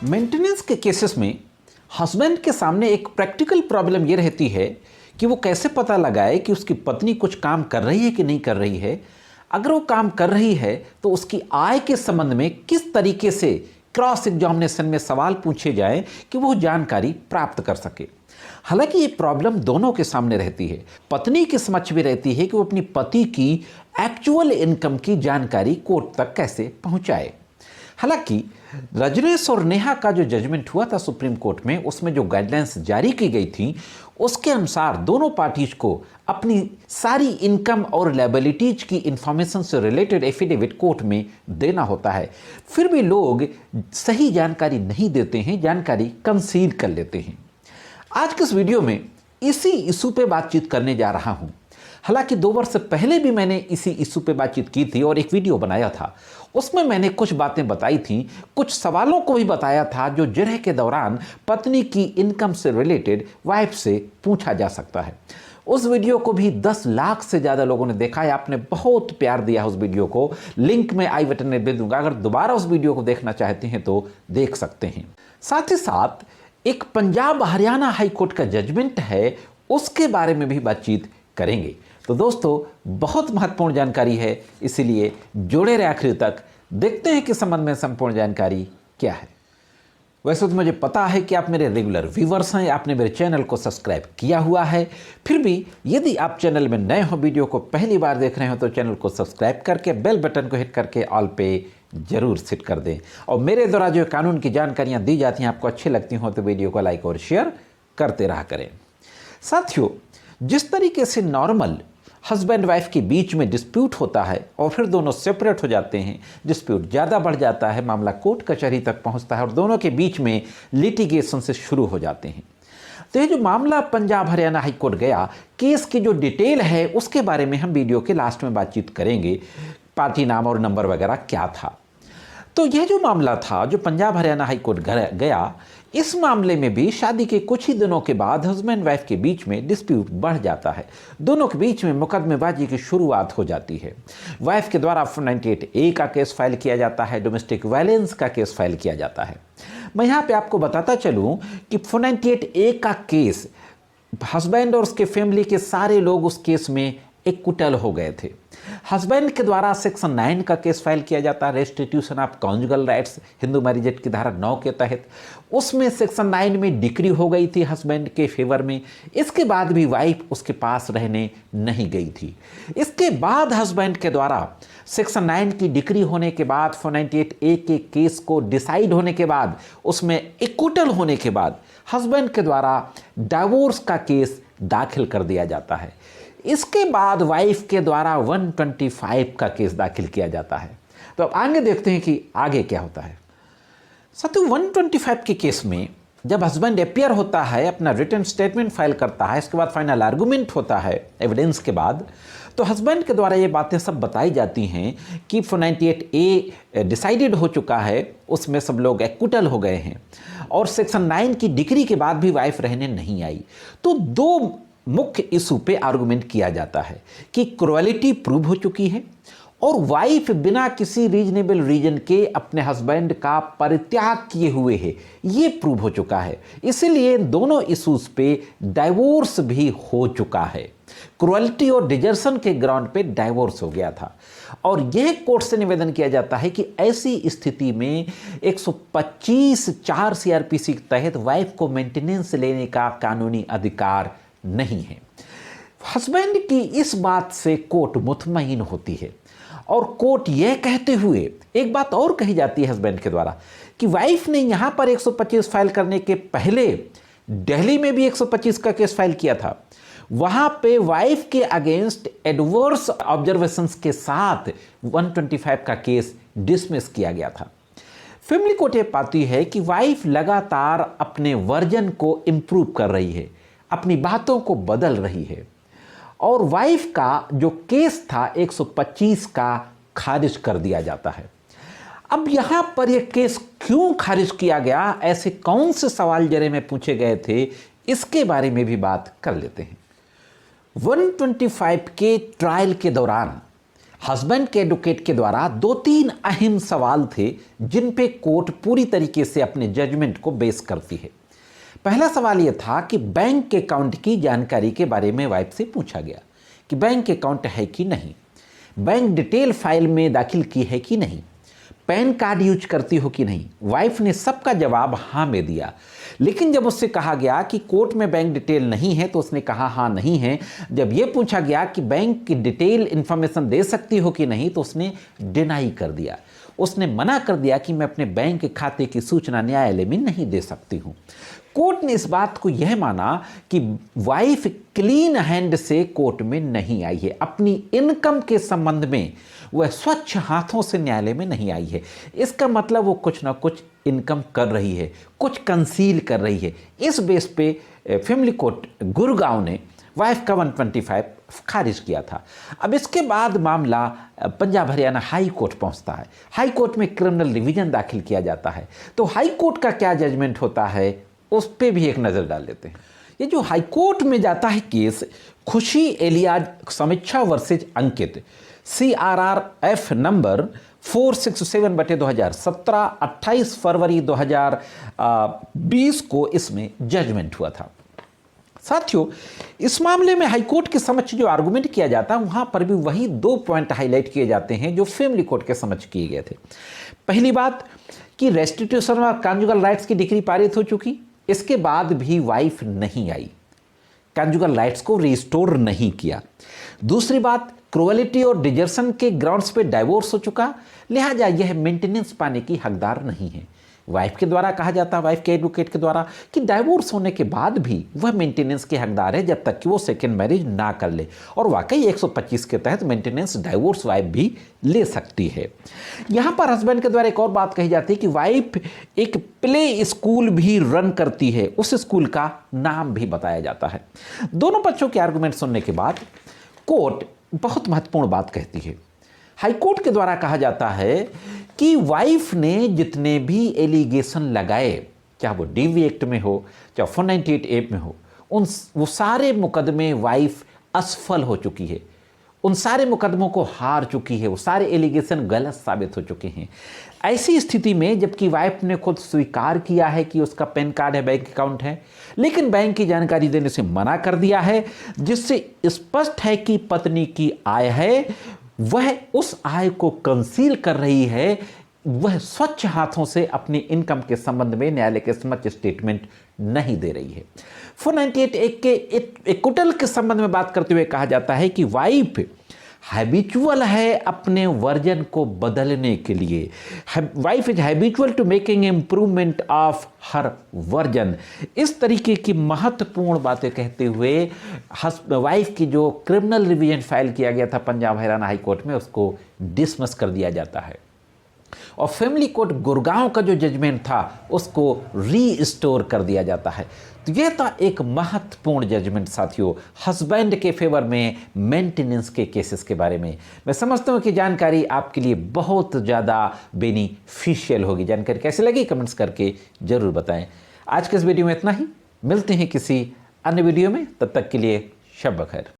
Maintenance के cases में husband के सामने एक प्रैक्टिकल प्रॉब्लम ये रहती है कि वो कैसे पता लगाए कि उसकी पत्नी कुछ काम कर रही है कि नहीं कर रही है। अगर वो काम कर रही है तो उसकी आय के संबंध में किस तरीके से क्रॉस एग्जामिनेशन में सवाल पूछे जाएं कि वो जानकारी प्राप्त कर सके। हालांकि ये प्रॉब्लम दोनों के सामने रहती है। पत्नी के समक्ष भी रहती है कि वो अपनी पति की एक्चुअल इनकम की जानकारी कोर्ट तक कैसे पहुंचाए। हालांकि रजनीश और नेहा का जो जजमेंट हुआ था सुप्रीम कोर्ट में, उसमें जो गाइडलाइंस जारी की गई थी उसके अनुसार दोनों पार्टीज को अपनी सारी इनकम और लायबिलिटीज की इंफॉर्मेशन से रिलेटेड एफिडेविट कोर्ट में देना होता है। फिर भी लोग सही जानकारी नहीं देते हैं, जानकारी कंसील कर लेते हैं। आज के इस वीडियो में इसी इशू पे बातचीत करने जा रहा हूं। हालांकि 2 वर्ष पहले भी मैंने इसी इशू पे बातचीत की थी और एक वीडियो बनाया था। उसमें मैंने कुछ बातें बताई थी, कुछ सवालों को भी बताया था जो जिरह के दौरान पत्नी की इनकम से रिलेटेड वाइफ से पूछा जा सकता है। उस वीडियो को भी 10 लाख से ज़्यादा लोगों ने देखा है। आपने बहुत प्यार दिया उस वीडियो को। लिंक मैं आई बटन में दे दूंगा, अगर दोबारा उस वीडियो को देखना चाहते हैं तो देख सकते हैं। साथ ही साथ एक पंजाब हरियाणा हाई कोर्ट का जजमेंट है, उसके बारे में भी बातचीत करेंगे। तो दोस्तों, बहुत महत्वपूर्ण जानकारी है, इसीलिए जुड़े रहे आखिर तक। देखते हैं कि संबंध में संपूर्ण जानकारी क्या है। वैसे तो मुझे पता है कि आप मेरे रेगुलर व्यूवर्स हैं, आपने मेरे चैनल को सब्सक्राइब किया हुआ है। फिर भी यदि आप चैनल में नए हो, वीडियो को पहली बार देख रहे हो, तो चैनल को सब्सक्राइब करके बेल बटन को हिट करके ऑल पे जरूर सेट कर दें। और मेरे द्वारा जो कानून की जानकारियाँ दी जाती हैं आपको अच्छी लगती हो तो वीडियो को लाइक और शेयर करते रहा करें। साथियों, जिस तरीके से नॉर्मल हस्बैंड वाइफ के बीच में डिस्प्यूट होता है और फिर दोनों सेपरेट हो जाते हैं, डिस्प्यूट ज़्यादा बढ़ जाता है, मामला कोर्ट कचहरी तक पहुंचता है और दोनों के बीच में लिटिगेशन से शुरू हो जाते हैं। तो ये जो मामला पंजाब हरियाणा हाई कोर्ट गया, केस की जो डिटेल है उसके बारे में हम वीडियो के लास्ट में बातचीत करेंगे। पार्टी नाम और नंबर वगैरह क्या था। तो यह जो मामला था जो पंजाब हरियाणा हाई कोर्ट गया, इस मामले में भी शादी के कुछ ही दिनों के बाद हस्बैंड वाइफ के बीच में डिस्प्यूट बढ़ जाता है। दोनों के बीच में मुकदमेबाजी की शुरुआत हो जाती है। वाइफ के द्वारा 498A का केस फाइल किया जाता है, डोमेस्टिक वायलेंस का केस फाइल किया जाता है। मैं यहाँ पे आपको बताता चलूँ कि 498A का केस, हस्बैंड और उसके फैमिली के सारे लोग उस केस में एक्विटल हो गए थे। हस्बैंड के द्वारा सेक्शन 9 का केस फाइल किया जाता है, restitution of conjugal rights, Hindu marriage act की धारा 9 के तहत। उसमें सेक्शन 9 में डिक्री हो गई थी हस्बैंड के फेवर में। इसके बाद भी वाइफ उसके पास रहने नहीं गई थी। इसके बाद हस्बैंड के द्वारा सेक्शन 9 की डिक्री होने के बाद 498A के केस को डिसाइड होने के बाद, उसमें एक्विटल होने के बाद हस्बैंड के द्वारा डाइवोर्स का केस दाखिल कर दिया जाता है। इसके बाद वाइफ के द्वारा 125 का केस दाखिल किया जाता है। तो अब आगे देखते हैं कि आगे क्या होता है। साथियों, 125 के केस में जब हस्बैंड अपियर होता है, अपना रिटन स्टेटमेंट फाइल करता है, इसके बाद फाइनल आर्गूमेंट होता है एविडेंस के बाद, तो हस्बैंड के द्वारा ये बातें सब बताई जाती हैं कि 498A डिसाइडेड हो चुका है, उसमें सब लोग एक्विटल हो गए हैं और सेक्शन 9 की डिक्री के बाद भी वाइफ रहने नहीं आई। तो 2 मुख्य इशू पे आर्गुमेंट किया जाता है कि क्रुएलिटी प्रूव हो चुकी है और वाइफ बिना किसी रीजनेबल रीजन के अपने हस्बैंड का परित्याग किए हुए है, ये प्रूव हो चुका है। इसीलिए दोनों इशूज पे डाइवोर्स भी हो चुका है। क्रुएलिटी और डिजर्शन के ग्राउंड पे डाइवोर्स हो गया था और यह कोर्ट से निवेदन किया जाता है कि ऐसी स्थिति में 125(4) CRPC के तहत वाइफ को मेंटेनेंस लेने का कानूनी अधिकार नहीं है। हस्बैंड की इस बात से कोर्ट मुतमईन होती है और कोर्ट यह कहते हुए एक बात और कही जाती है हस्बैंड के द्वारा कि वाइफ ने यहां पर 125 फाइल करने के पहले दिल्ली में भी 125 का केस फाइल किया था। वहां पे वाइफ के अगेंस्ट एडवर्स ऑब्जर्वेशंस के साथ 125 का केस डिसमिस किया गया था। फैमिली कोर्ट यह पाती है कि वाइफ लगातार अपने वर्जन को इंप्रूव कर रही है, अपनी बातों को बदल रही है और वाइफ का जो केस था 125 का खारिज कर दिया जाता है। अब यहां पर यह केस क्यों खारिज किया गया, ऐसे कौन से सवाल जरे में पूछे गए थे, इसके बारे में भी बात कर लेते हैं। 125 के ट्रायल के दौरान हस्बैंड के एडवोकेट के द्वारा 2-3 अहम सवाल थे जिन पे कोर्ट पूरी तरीके से अपने जजमेंट को बेस करती है। पहला सवाल यह था कि बैंक अकाउंट की जानकारी के बारे में वाइफ से पूछा गया कि बैंक अकाउंट है कि नहीं, बैंक डिटेल फाइल में दाखिल की है कि नहीं, पैन कार्ड यूज करती हो कि नहीं। वाइफ ने सबका जवाब हाँ में दिया, लेकिन जब उससे कहा गया कि कोर्ट में बैंक डिटेल नहीं है तो उसने कहा हाँ नहीं है। जब यह पूछा गया कि बैंक की डिटेल इंफॉर्मेशन दे सकती हो कि नहीं तो उसने डिनाई कर दिया। उसने मना कर दिया कि मैं अपने बैंक खाते की सूचना न्यायालय में नहीं दे सकती हूँ। कोर्ट ने इस बात को यह माना कि वाइफ क्लीन हैंड से कोर्ट में नहीं आई है, अपनी इनकम के संबंध में वह स्वच्छ हाथों से न्यायालय में नहीं आई है। इसका मतलब वो कुछ ना कुछ इनकम कर रही है, कुछ कंसील कर रही है। इस बेस पे फैमिली कोर्ट गुड़गांव ने वाइफ का 125 खारिज किया था। अब इसके बाद मामला पंजाब हरियाणा हाई कोर्ट पहुंचता है। हाई कोर्ट में क्रिमिनल डिवीजन दाखिल किया जाता है। तो हाई कोर्ट का क्या जजमेंट होता है उस पर भी एक नज़र डाल लेते हैं। ये जो हाई कोर्ट में जाता है केस खुशी एलियाज समीक्षा वर्सेज अंकित CRRF नंबर 467/2017 28 फरवरी 2020 को इसमें जजमेंट हुआ था। साथियों, इस मामले में हाईकोर्ट के समक्ष जो आर्गुमेंट किया जाता है वहां पर भी वही 2 पॉइंट हाईलाइट किए जाते हैं जो फैमिली कोर्ट के समक्ष किए गए थे। पहली बात कि रेस्टिट्यूशन और कॉन्जुगल राइट्स की डिक्री पारित हो चुकी, इसके बाद भी वाइफ नहीं आई, कॉन्जुगल राइट्स को रिस्टोर नहीं किया। दूसरी बात, क्रुएलिटी और डिजर्शन के ग्राउंड्स पे डाइवोर्स हो चुका, लिहाजा यह मेंटेनेंस पाने की हकदार नहीं है। वाइफ के द्वारा कहा जाता है, वाइफ के एडवोकेट के द्वारा, कि डाइवोर्स होने के बाद भी वह मेंटेनेंस के हकदार है जब तक कि वो सेकेंड मैरिज ना कर ले। और वाकई 125 के तहत मेंटेनेंस डाइवोर्स वाइफ भी ले सकती है। यहाँ पर हस्बैंड के द्वारा एक और बात कही जाती है कि वाइफ एक प्ले स्कूल भी रन करती है, उस स्कूल का नाम भी बताया जाता है। दोनों पक्षों के आर्गूमेंट सुनने के बाद कोर्ट बहुत महत्वपूर्ण बात कहती है। हाईकोर्ट के द्वारा कहा जाता है कि वाइफ ने जितने भी एलिगेशन लगाए, चाहे वो DV एक्ट में हो चाहे 498A में हो, वो सारे मुकदमे वाइफ असफल हो चुकी है, उन सारे मुकदमों को हार चुकी है, वो सारे एलिगेशन गलत साबित हो चुके हैं। ऐसी स्थिति में जबकि वाइफ ने खुद स्वीकार किया है कि उसका पैन कार्ड है, बैंक अकाउंट है, लेकिन बैंक की जानकारी देने से मना कर दिया है, जिससे स्पष्ट है कि पत्नी की आय है, वह उस आय को कंसील कर रही है, वह स्वच्छ हाथों से अपनी इनकम के संबंध में न्यायालय के समक्ष स्टेटमेंट नहीं दे रही है। 498 एक के एक्विटल के संबंध में बात करते हुए कहा जाता है कि वाइफ हैबिचुअल है अपने वर्जन को बदलने के लिए, wife is habitual to making improvement of her version. इस तरीके की महत्वपूर्ण बातें कहते हुए वाइफ की जो क्रिमिनल रिवीजन फाइल किया गया था पंजाब हरियाणा हाई कोर्ट में, उसको डिसमिस कर दिया जाता है और फैमिली कोर्ट गुड़गांव का जो जजमेंट था उसको रीस्टोर कर दिया जाता है। तो यह था एक महत्वपूर्ण जजमेंट साथियों हस्बैंड के फेवर में मेंटेनेंस के केसेस के बारे में। मैं समझता हूं कि जानकारी आपके लिए बहुत ज़्यादा बेनिफिशियल होगी। जानकारी कैसे लगी कमेंट्स करके ज़रूर बताएं। आज के इस वीडियो में इतना ही, मिलते हैं किसी अन्य वीडियो में, तब तक के लिए शब बखैर।